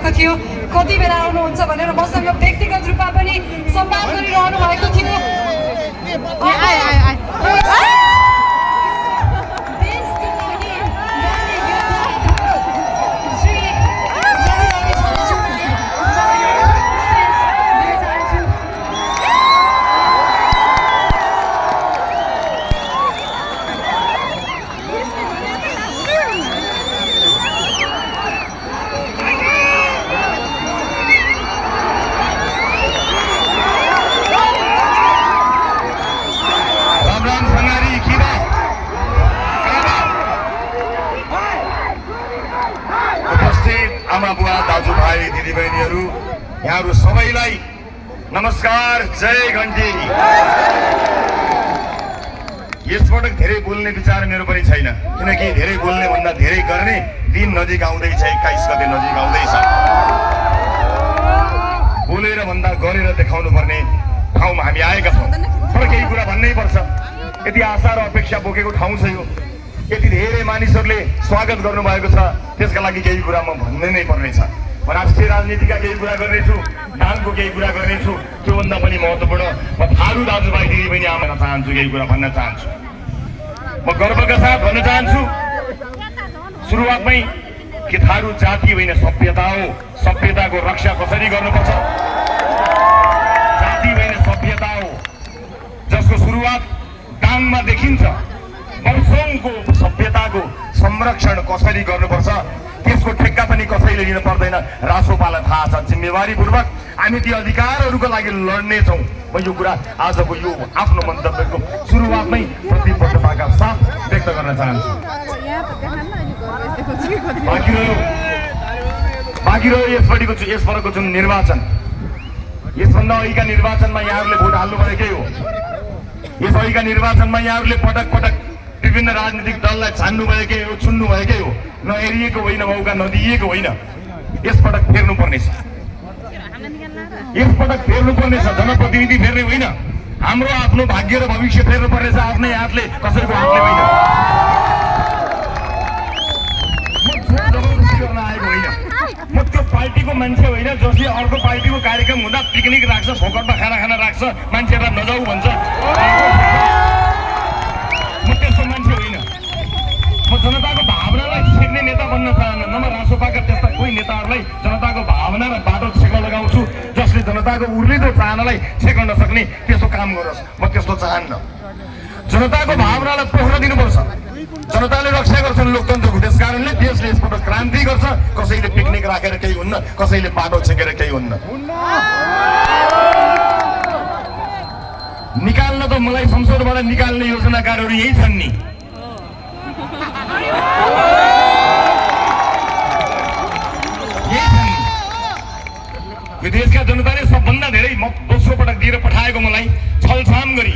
भएको थियो, कति बेला आउनुहुन्छ भनेर मसँग व्यक्तिगत रूपमा पनि सम्मान गरिरहनु भएको थियो। आमा-बुवा, दाजुभाइ, दिदीबहिनीहरू, यहाँहरू सबैलाई नमस्कार, जय घन्टी। यसपटक धेरै बोल्ने विचार मेरो पनि छैन, किनकि धेरै बोल्ने भन्दा धेरै गर्ने दिन नजिक आउँदैछ। 21 गते नजिक आउँदैछ। बोलेर भन्दा गरेर देखाउनु पर्ने ठाउँमा हामी आएका छौँ। तर केही कुरा भन्नै पर्छ। यति आशा र अपेक्षा बोकेको ठाउँ छ यो। यति धेरै मानिसहरूले स्वागत गर्नुभएको छ, त्यसका लागि केही कुरा म भन्नै नै पर्नेछ। म राष्ट्रिय राजनीतिका केही कुरा गर्नेछु, दानको केही कुरा गर्नेछु। त्योभन्दा पनि महत्त्वपूर्ण म थारू दाजुभाइ दिदीबहिनी आउन चाहन्छु, केही कुरा भन्न चाहन्छु। म गर्वका साथ भन्न चाहन्छु, सुरुवातमै कि थारू जाति होइन सभ्यता हो। सभ्यताको रक्षा कसरी गर्नुपर्छ? जाति होइन सभ्यता हो, जसको सुरुवात दाङमा देखिन्छ। वर्षौंको सभ्यताको संरक्षण कसरी गर्नुपर्छ त्यसको ठेक्का पनि कसैले लिन पर्दैन। रासोपालाई थाहा छ। जिम्मेवारीपूर्वक हामी ती अधिकारहरूको लागि लड्नेछौँ। म यो कुरा आजको यो आफ्नो मन्तव्यको सुरुवातमै प्रतिबद्धताका साथ व्यक्त गर्न चाहन्छु। बाँकी रह्यो यसपटकको जुन निर्वाचन, यसभन्दा अघिका निर्वाचनमा यहाँहरूले भोट हाल्नु परेकै हो। यस अघिका निर्वाचनमा यहाँहरूले पटक पटक विभिन्न राजनीतिक दललाई छान्नु भएकै हो, चुन्नु भएकै हो। नहेरिएको होइन, मौका नदिएको होइन। यसपटक फेर्नु पर्नेछ। यसपटक फेर्नु पर्नेछ। जनप्रतिनिधि फेर्ने होइन, हाम्रो आफ्नो भाग्य र भविष्य फेर्नु पर्नेछ। आफ्नै हातले, कसैको हातले होइन। म जबरजस्ती गर्न आएको होइन। म त्यो पार्टीको मान्छे होइन जसले अर्को पार्टीको कार्यक्रम हुँदा पिकनिक राख्छ, फोकटमा खाना राख्छ, मान्छेहरूलाई नजाऊ भन्छ। म त्यस्तो मान्छे होइन। म जनताको भावनालाई छेक्ने नेता बन्न चाहन्न। न म रासोपाका त्यस्ता कोही नेताहरूलाई जनताको भावना र बाटो छेक्न लगाउँछु जसले जनताको उर्लिदो चाहनालाई छेक्न नसक्ने त्यस्तो काम गरोस्। म त्यस्तो चाहन्न। जनताको भावनालाई पोख्न दिनुपर्छ। जनताले रक्षा गर्छन् लोकतन्त्रको। त्यस कारणले देशले यसपटक क्रान्ति गर्छ। कसैले पिकनिक राखेर केही हुन्न, कसैले बाटो छेकेर केही हुन्न। निकाल्न त मलाई संसदबाट निकाल्ने योजनाकारहरू यही छन् नि। यो देशका जनताले सबभन्दा धेरै दोस्रो पटक दिएर पठाएको मलाई छलछाम गरी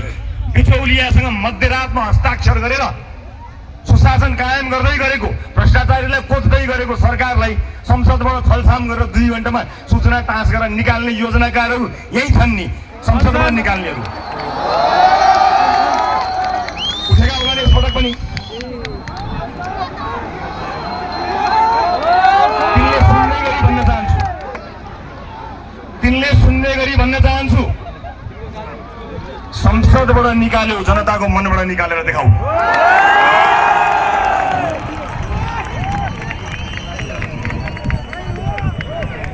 बिचौलियासँग मध्यरातमा हस्ताक्षर गरेर सुशासन कायम गर्दै गरेको, भ्रष्टाचारीलाई कोच्दै गरेको सरकारलाई संसदबाट छलछाम गरेर 2 घण्टामा सूचना टाँस गरेर निकाल्ने योजनाकारहरू यही छन् नि, संसदबाट निकाल्नेहरू। उठेका उनीहरू यसपटक पनि तिनले सुन्ने गरी भन्न चाहन्छु, संसदबाट निकाल्यो, जनताको मनबाट निकालेर देखाऊ।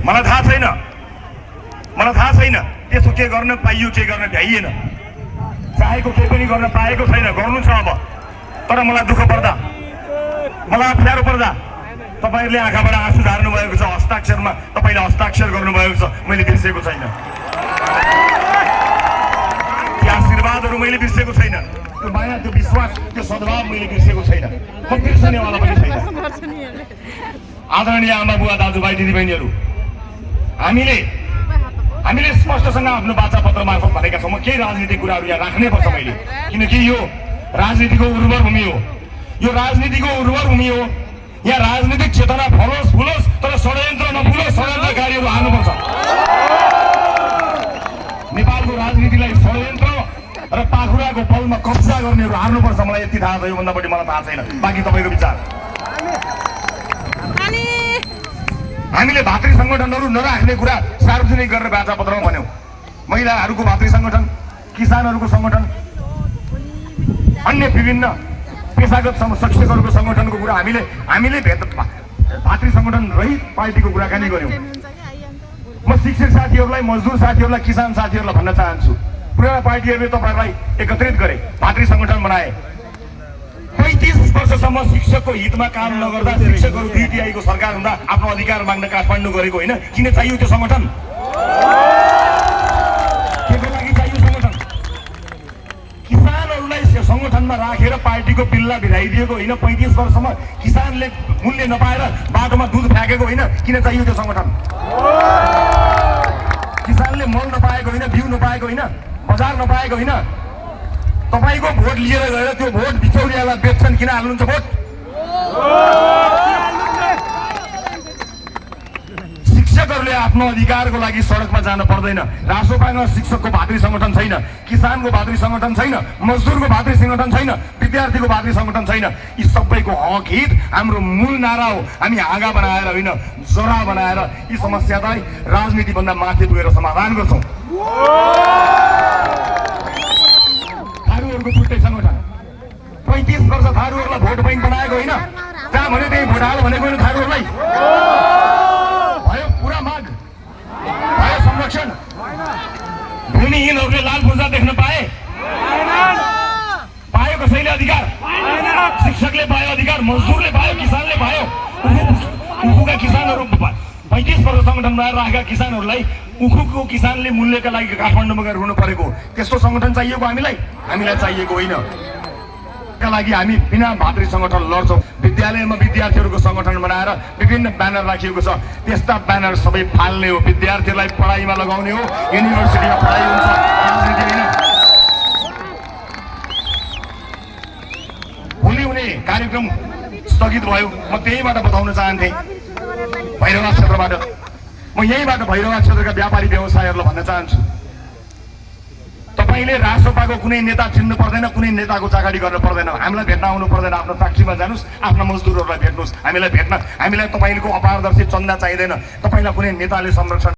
मलाई थाहा छैन त्यसो के गर्न पाइयो, के गर्न भ्याइएन। चाहेको केही पनि गर्न पाएको छैन, गर्नु छ अब। तर मलाई दुःख पर्दा, मलाई अप्ठ्यारो पर्दा तपाईहरुले आँखाबाट आँसु झार्नु भएको छ। हस्ताक्षरमा तपाईले हस्ताक्षर गर्नुभएको छ, मैले बिर्सेको छैन। त्यो आशीर्वादहरू मैले बिर्सेको छैन। त्यो माया, त्यो विश्वास, त्यो सद्भाव मैले बिर्सेको छैन। म बिर्सनेवाला पनि छैन। आदरणीय आमा बुवा, दाजुभाइ, दिदीबहिनीहरू, हामीले स्पष्टसँग आफ्नो वाचापत्र मार्फत भनेका छौँ। म केही राजनीतिक कुराहरू यहाँ राख्नै पर्छ मैले, किनकि यो राजनीतिको उर्वर भूमि हो। यो राजनीतिको उर्वर भूमि हो। यहाँ राजनीतिक चेतना फलोस् फुलोस्, तर षड्यन्त्र नफुलोस्, षड्यन्त्रकारीहरू हार्नुपर्छ। नेपालको राजनीतिलाई षड्यन्त्र र पाखुराको बलमा कब्जा गर्नेहरू हार्नुपर्छ। मलाई यति थाहा छ, योभन्दा बढी मलाई थाहा छैन। बाँकी तपाईँको विचार। हामीले भातृ सङ्गठनहरू नराख्ने कुरा सार्वजनिक गरेर बाचापत्रमा भन्यौँ। महिलाहरूको भातृ सङ्गठन, किसानहरूको सङ्गठन, अन्य विभिन्न पेसागत शिक्षकहरूको सङ्गठनको कुरा हामीले भातृ सङ्गठन रहित पार्टीको कुराकानी गर्यौँ। म शिक्षक साथीहरूलाई, मजदुर साथीहरूलाई, किसान साथीहरूलाई भन्न चाहन्छु, पुराना पार्टीहरूले तपाईँहरूलाई एकत्रित गरे, भातृ सङ्गठन बनाए। 35 वर्षसम्म शिक्षकको हितमा काम नगर्दा शिक्षकहरू DTI को सरकार हुँदा आफ्नो अधिकार माग्न काठमाडौँ गरेको होइन। किन चाहियो त्यो सङ्गठन? केको लागि चाहियो सङ्गठन? किसानहरूलाई सङ्गठनमा राखेर पार्टीको बिल्ला भिराइदिएको होइन। 35 वर्षसम्म किसानले मूल्य नपाएर बाटोमा दुध फ्याँकेको होइन। किन चाहियो त्यो सङ्गठन? किसानले मल नपाएको होइन, बिउ नपाएको होइन, बजार नपाएको होइन। तपाईँको भोट लिएर गएर त्यो भोट बिचौलियालाई बेच्छन्। किन हाल्नुहुन्छ भोट? शिक्षकहरूले आफ्नो अधिकारको लागि सडकमा जान पर्दैन। रासोपामा शिक्षकको भातृ सङ्गठन छैन, किसानको भातृ सङ्गठन छैन, मजदुरको भातृ सङ्गठन छैन, विद्यार्थीको भातृ सङ्गठन छैन। यी सबैको हक हित हाम्रो मूल नारा हो। हामी हाँगा बनाएर होइन, जरा बनाएर यी समस्यालाई राजनीतिभन्दा माथि पुगेर समाधान गर्छौँ। थारूहरूको छुट्टै सङ्गठन, 35 वर्ष थारूहरूलाई भोट ब्याङ्क बनाएको होइन। जहाँ भने त्यही भोट हाल भनेको होइन। थारूहरूलाई भयो पुरा माग, भयो संरक्षण। भूमिहीनहरूले लाल पूर्जा देख्न पाए? पायो कसैले अधिकार? शिक्षकले पायो अधिकार, मजदुरले पायो, किसानले पायो। उखुका किसानहरू 35 वर्ष सङ्गठन बनाएर राखेका किसानहरूलाई उखुको किसानले मूल्यका लागि काठमाडौँमा गएर हुनु परेको त्यस्तो सङ्गठन चाहिएको हामीलाई चाहिएको होइन। का लागि हामी बिना भातृ सङ्गठन लड्छौँ। विद्यालयमा विद्यार्थीहरूको सङ्गठन बनाएर विभिन्न ब्यानर राखिएको छ। त्यस्ता ब्यानर सबै फाल्ने हो। विद्यार्थीहरूलाई पढाइमा लगाउने हो। युनिभर्सिटीमा पढाइ हुन्छ, राजनीति होइन। भोलि हुने कार्यक्रम स्थगित भयो। म त्यहीबाट बताउन चाहन्थेँ, भैरवा क्षेत्रबाट। म यहीँबाट भैरवा क्षेत्रका व्यापारी व्यवसायीहरूलाई भन्न चाहन्छु, तपाईँले रासोपाको कुनै नेता चिन्नु पर्दैन, कुनै नेताको चाकरी गर्न पर्दैन। हामीलाई भेट्न आउनु पर्दैन। आफ्नो फ्याक्ट्रीमा जानुहोस्, आफ्ना मजदुरहरूलाई भेट्नुहोस्। हामीलाई तपाईँको अपारदर्शी चन्दा चाहिँदैन। तपाईँलाई कुनै नेताले संरक्षण